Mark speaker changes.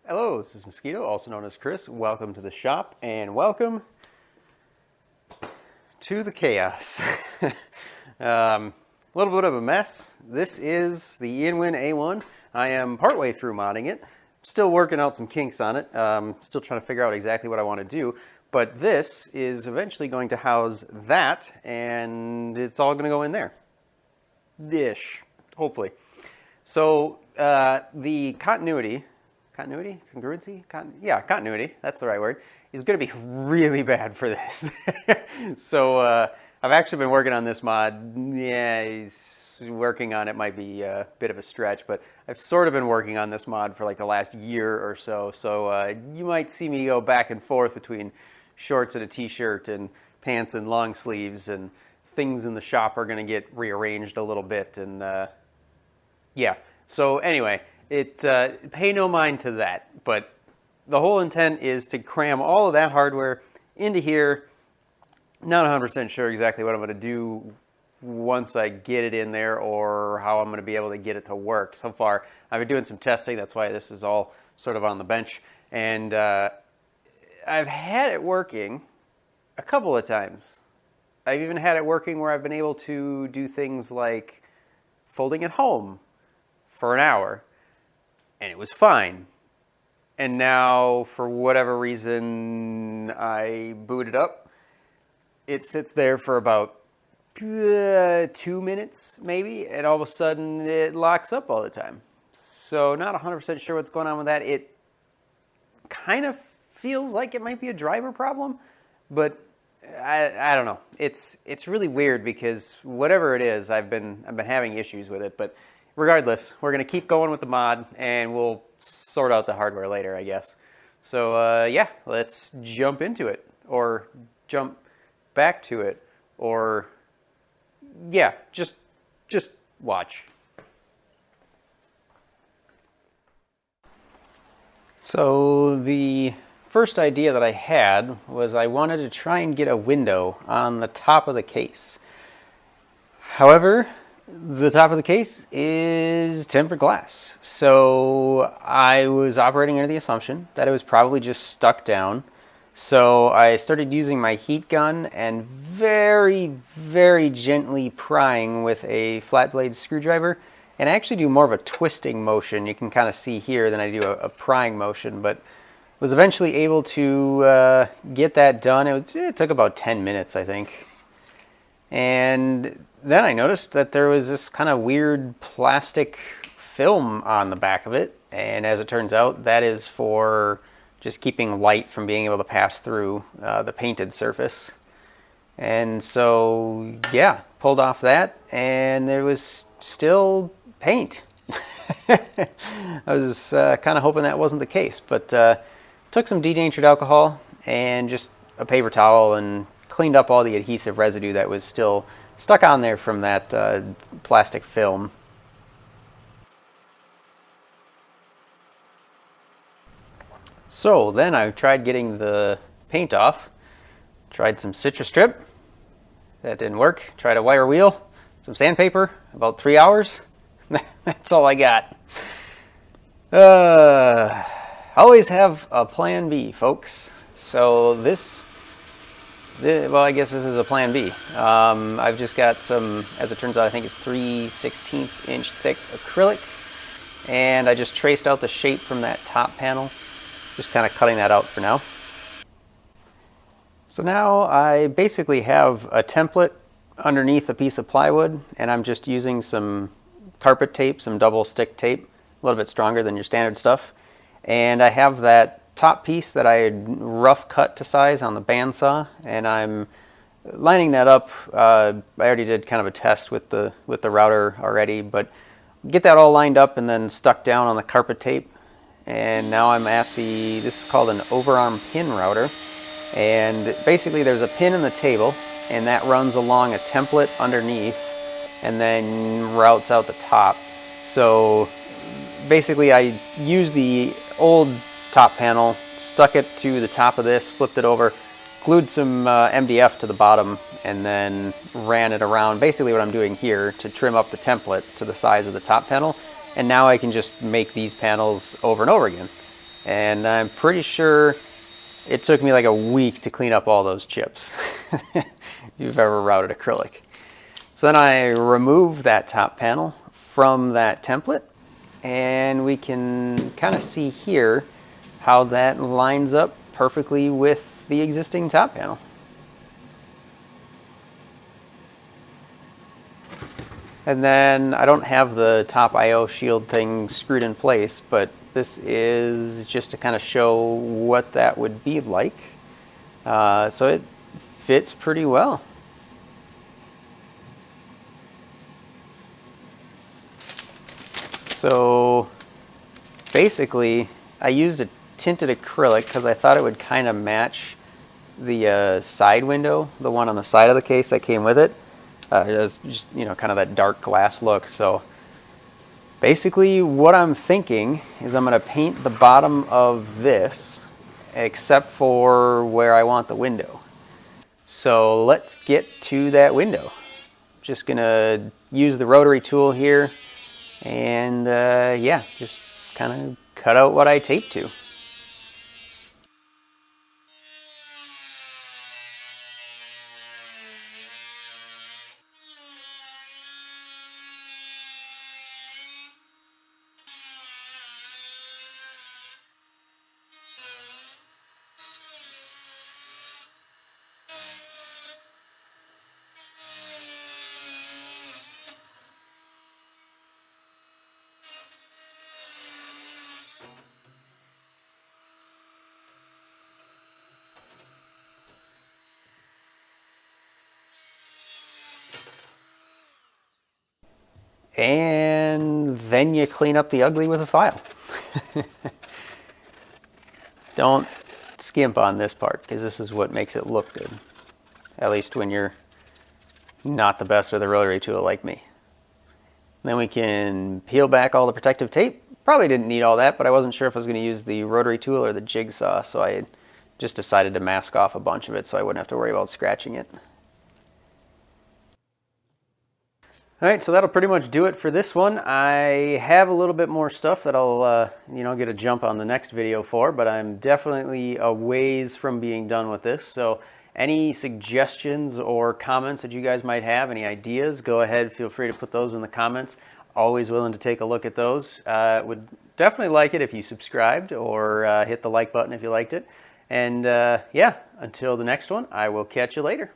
Speaker 1: Hello, this is Mosquito, also known as Chris. Welcome to the shop and welcome to the chaos. A little bit of a mess. This is the Inwin A1. I am partway through modding it. Still working out some kinks on it. Still trying to figure out exactly what I want to do. But this is eventually going to house that, and it's all going to go in there. Ish, hopefully. So the continuity, congruency, continuity, that's the right word, is going to be really bad for this. So I've actually been working on this mod. Yeah, working on it might be a bit of a stretch, but I've sort of been working on this mod for like the last year or so. So you might see me go back and forth between shorts and a t-shirt and pants and long sleeves, and things in the shop are going to get rearranged a little bit. And yeah, so anyway, pay no mind to that, but the whole intent is to cram all of that hardware into here. Not 100% sure exactly what I'm going to do once I get it in there or how I'm going to be able to get it to work. So far, I've been doing some testing. That's why this is all sort of on the bench. And I've had it working a couple of times. I've even had it working where I've been able to do things like folding at home for an hour, and it was fine. And now, for whatever reason, I boot it up. It sits there for about 2 minutes, maybe, and all of a sudden it locks up all the time. So not 100% sure what's going on with that. It kind of feels like it might be a driver problem, but I don't know. It's really weird because whatever it is, I've been having issues with it. But regardless, we're gonna keep going with the mod, and we'll sort out the hardware later, I guess. So yeah, let's jump into it, or jump back to it, or yeah, just watch. So the first idea that I had was I wanted to try and get a window on the top of the case. However, the top of the case is tempered glass. So I was operating under the assumption that it was probably just stuck down. So I started using my heat gun and very, very gently prying with a flat blade screwdriver. And I actually do more of a twisting motion, you can kind of see here, than I do a prying motion. But was eventually able to get that done. It took about 10 minutes, I think. And then I noticed that there was this kind of weird plastic film on the back of it. And as it turns out, that is for just keeping light from being able to pass through the painted surface. And so, yeah, pulled off that, and there was still paint. I was kind of hoping that wasn't the case, but took some denatured alcohol and just a paper towel and cleaned up all the adhesive residue that was still stuck on there from that plastic film. So then I tried getting the paint off. Tried some citrus strip. That didn't work. Tried a wire wheel, some sandpaper, about 3 hours. That's all I got. Always have a plan B, folks. So well, I guess this is a plan B. I've just got some, as it turns out, I think it's 3/16 inch thick acrylic. And I just traced out the shape from that top panel. Just kind of cutting that out for now. So now I basically have a template underneath a piece of plywood, and I'm just using some carpet tape, some double stick tape, a little bit stronger than your standard stuff. And I have that top piece that I had rough cut to size on the bandsaw, and I'm lining that up. I already did kind of a test with the router already, but get that all lined up and then stuck down on the carpet tape. And now I'm at this is called an overarm pin router. And basically there's a pin in the table, and that runs along a template underneath and then routes out the top. So basically I used the old top panel, stuck it to the top of this, flipped it over, glued some MDF to the bottom, and then ran it around. Basically what I'm doing here to trim up the template to the size of the top panel. And now I can just make these panels over and over again. And I'm pretty sure it took me like a week to clean up all those chips. If you've ever routed acrylic. So then I remove that top panel from that template, and we can kind of see here how that lines up perfectly with the existing top panel. And then I don't have the top IO shield thing screwed in place, but this is just to kind of show what that would be like. So it fits pretty well. So basically, I used a tinted acrylic because I thought it would kind of match the side window, the one on the side of the case that came with it. It has just, you know, kind of that dark glass look. So basically what I'm thinking is I'm going to paint the bottom of this except for where I want the window. So let's get to that window. Just going to use the rotary tool here and yeah, just kind of cut out what I taped to. And then you clean up the ugly with a file. Don't skimp on this part because this is what makes it look good. At least when you're not the best with a rotary tool like me. Then we can peel back all the protective tape. Probably didn't need all that, but I wasn't sure if I was going to use the rotary tool or the jigsaw, so I just decided to mask off a bunch of it so I wouldn't have to worry about scratching it. All right, so that'll pretty much do it for this one. I have a little bit more stuff that I'll get a jump on the next video for, but I'm definitely a ways from being done with this. So any suggestions or comments that you guys might have, any ideas, go ahead, feel free to put those in the comments. Always willing to take a look at those. Would definitely like it if you subscribed or hit the like button if you liked it. And yeah, until the next one, I will catch you later.